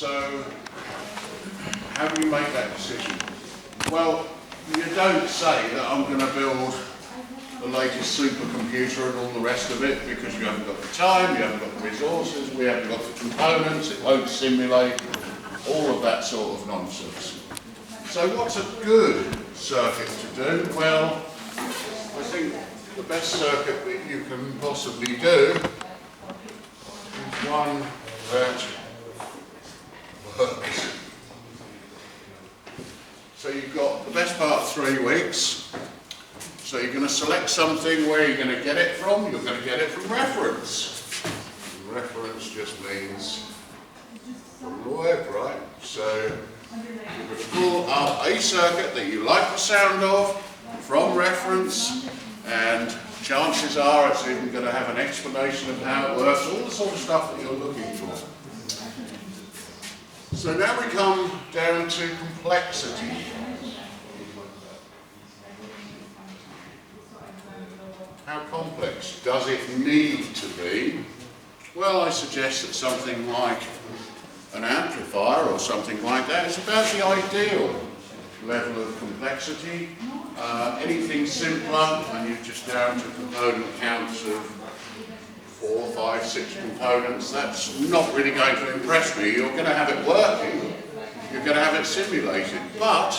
So, how do you make that decision? Well, you don't say that I'm going to build the latest supercomputer and all the rest of it because you haven't got the time, you haven't got the resources, we haven't got the components, it won't simulate, all of that sort of nonsense. So what's a good circuit to do? Well, I think the best circuit that you can possibly do is one that works. So you've got the best part of 3 weeks. So you're going to select something where you're going to get it from. You're going to get it from reference. And reference just means from the web, right? So you're going to pull up a circuit that you like the sound of from reference, and chances are it's even going to have an explanation of how it works, all the sort of stuff that you're looking for. So now we come down to complexity. How complex does it need to be? Well, I suggest that something like an amplifier or something like that is about the ideal level of complexity. Anything simpler, and you're just down to component counts of 4, 5, 6 components, that's not really going to impress me. You're going to have it working, you're going to have it simulated, but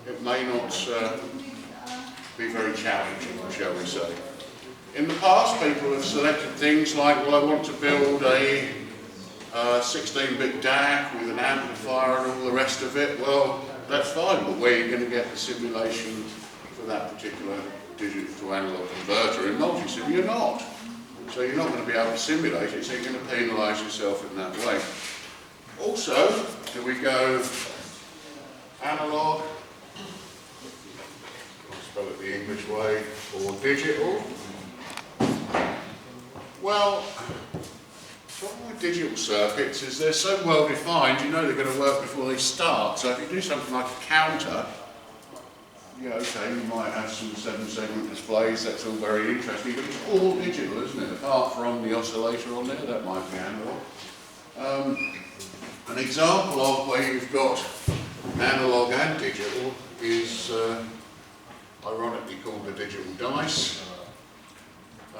it may not be very challenging, shall we say. In the past, people have selected things like, well, I want to build a 16-bit DAC with an amplifier and all the rest of it. Well, that's fine, but where are you going to get the simulation for that particular digital to analog converter in multisim? You're not. So you're not going to be able to simulate it, so you're going to penalise yourself in that way. Also, do we go analog, I'll spell it the English way, or digital? Well, the problem with digital circuits is they're so well defined, you know they're going to work before they start. So if you do something like a counter, yeah, okay, you might have some 7-segment displays, that's all very interesting, but it's all digital, isn't it? Apart from the oscillator on there, that might be analog. An example of where you've got analog and digital is ironically called the digital dice.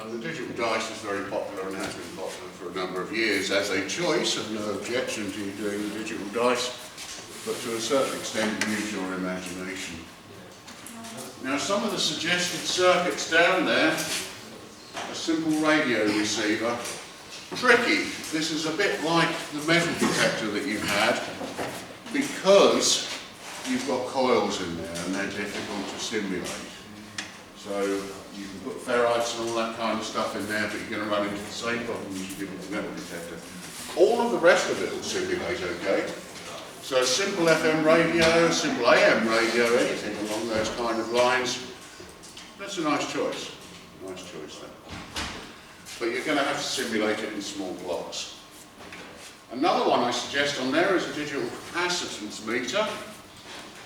The digital dice is very popular and has been popular for a number of years as a choice, and no objection to you doing the digital dice, but to a certain extent use your imagination. Now, some of the suggested circuits down there, a simple radio receiver, tricky. This is a bit like the metal detector that you had, because you've got coils in there and they're difficult to simulate. So you can put ferrites and all that kind of stuff in there, but you're going to run into the same problems you did with the metal detector. All of the rest of it will simulate okay. So a simple FM radio, simple AM radio, anything along those kind of lines, that's a nice choice. Nice choice there. But you're going to have to simulate it in small blocks. Another one I suggest on there is a digital capacitance meter.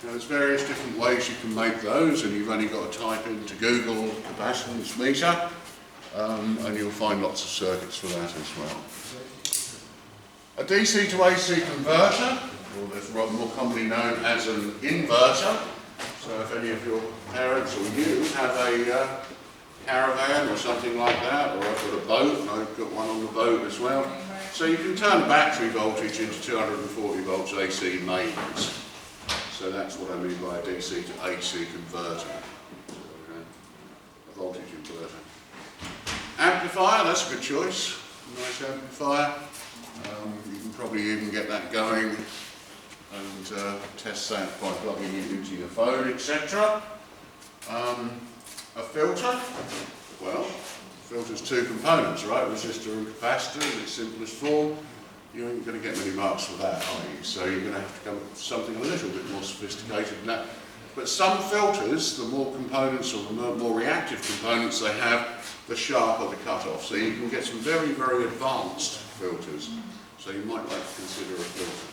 Now, there's various different ways you can make those, and you've only got to type into Google capacitance meter, and you'll find lots of circuits for that as well. A DC to AC converter, or that's more commonly known as an inverter. So if any of your parents or you have a caravan or something like that, or I've got a boat, and I've got one on the boat as well. So you can turn battery voltage into 240 volts AC mains. So that's what I mean by a DC to AC converter. A voltage inverter. Amplifier, that's a good choice. Nice amplifier. You can probably even get that going and test that by plugging it into your phone, etc. A filter, well, filter's 2 components, right? Resistor and capacitor in its simplest form. You ain't going to get many marks for that, are you? So you're going to have to come up with something a little bit more sophisticated than that. But some filters, the more components or the more reactive components they have, the sharper the cutoff. So you can get some very, very advanced filters. So you might like to consider a filter.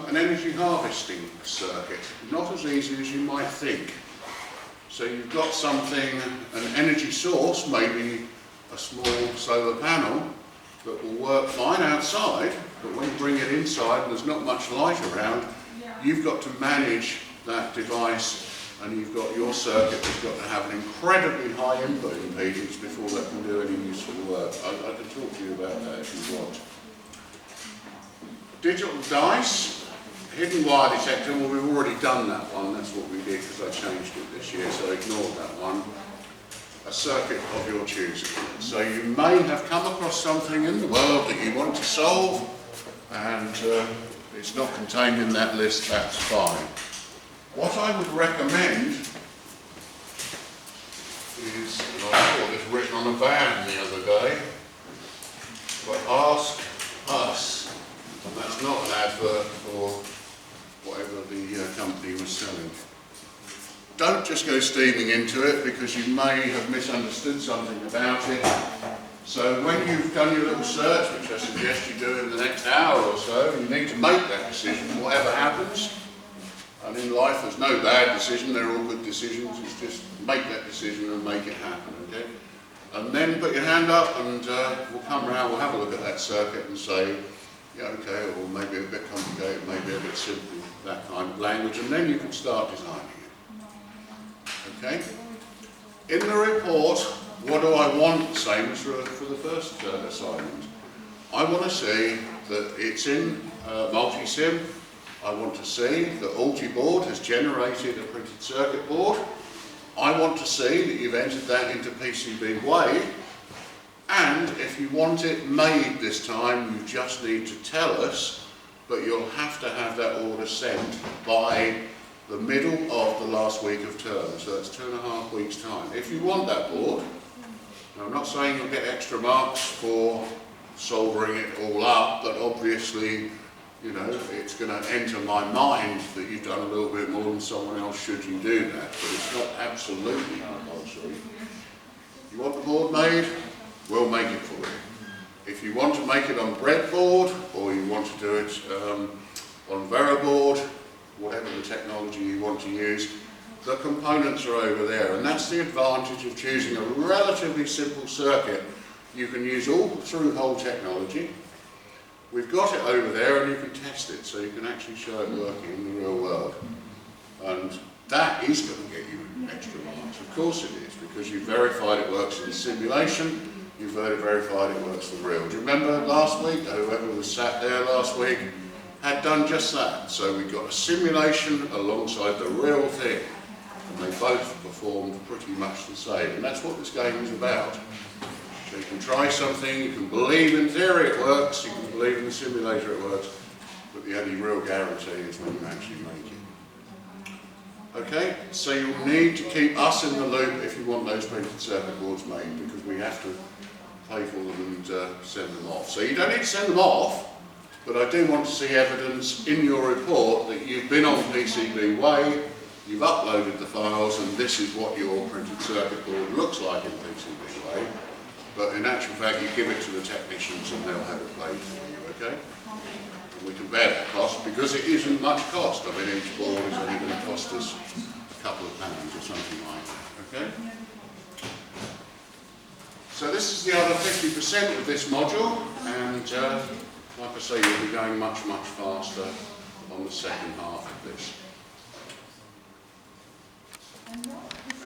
An energy harvesting circuit. Not as easy as you might think. So you've got something, an energy source, maybe a small solar panel, that will work fine outside, but when you bring it inside and there's not much light around, you've got to manage that device, and you've got your circuit that's got to have an incredibly high input impedance before that can do any useful work. I can talk to you about that if you want. Digital dice, hidden wire detector, well, we've already done that one, that's what we did because I changed it this year, so ignore that one. A circuit of your choosing. So you may have come across something in the world that you want to solve, and it's not contained in that list, that's fine. What I would recommend is, and I saw this written on a van the other day, but ask us, and that's not an advert for whatever the company was selling. Don't just go steaming into it because you may have misunderstood something about it. So when you've done your little search, which I suggest you do in the next hour or so, you need to make that decision, whatever happens. And in life there's no bad decision, they're all good decisions, it's just make that decision and make it happen, okay? And then put your hand up and we'll come around, we'll have a look at that circuit and say, yeah, okay, or maybe a bit complicated, maybe a bit simple, that kind of language, and then you can start designing it. Okay? In the report, what do I want? Same as for the first assignment. I want to see that it's in multi-sim. I want to see that Altiboard has generated a printed circuit board. I want to see that you've entered that into PCBWay. And if you want it made this time, you just need to tell us, but you'll have to have that order sent by the middle of the last week of term, so that's 2.5 weeks' time. If you want that board, now I'm not saying you'll get extra marks for soldering it all up, but obviously, you know, it's going to enter my mind that you've done a little bit more than someone else should you do that, but it's not absolutely compulsory. You want the board made? We'll make it for you. If you want to make it on breadboard, or you want to do it on Veriboard, whatever the technology you want to use, the components are over there, and that's the advantage of choosing a relatively simple circuit. You can use all through-hole technology. We've got it over there and you can test it, so you can actually show it working in the real world. And that is going to get you extra marks. Of course it is, because you've verified it works in the simulation, you've verified it works for real. Do you remember last week, whoever was sat there last week had done just that. So we got a simulation alongside the real thing, and they both performed pretty much the same. And that's what this game is about. So you can try something, you can believe in theory it works, you can believe in the simulator it works, but the only real guarantee is when you actually make it. Okay, so you'll need to keep us in the loop if you want those printed circuit boards made, because we have to pay for them and send them off. So you don't need to send them off, but I do want to see evidence in your report that you've been on PCBWay, you've uploaded the files, and this is what your printed circuit board looks like in PCBWay. But in actual fact, you give it to the technicians and they'll have it made for you, okay? And we can bear that cost because it isn't much cost. I mean, each board is only going to cost us a couple of pounds or something like that, okay? So this is the other 50% of this module, and like I say, you'll be going much, much faster on the second half of this.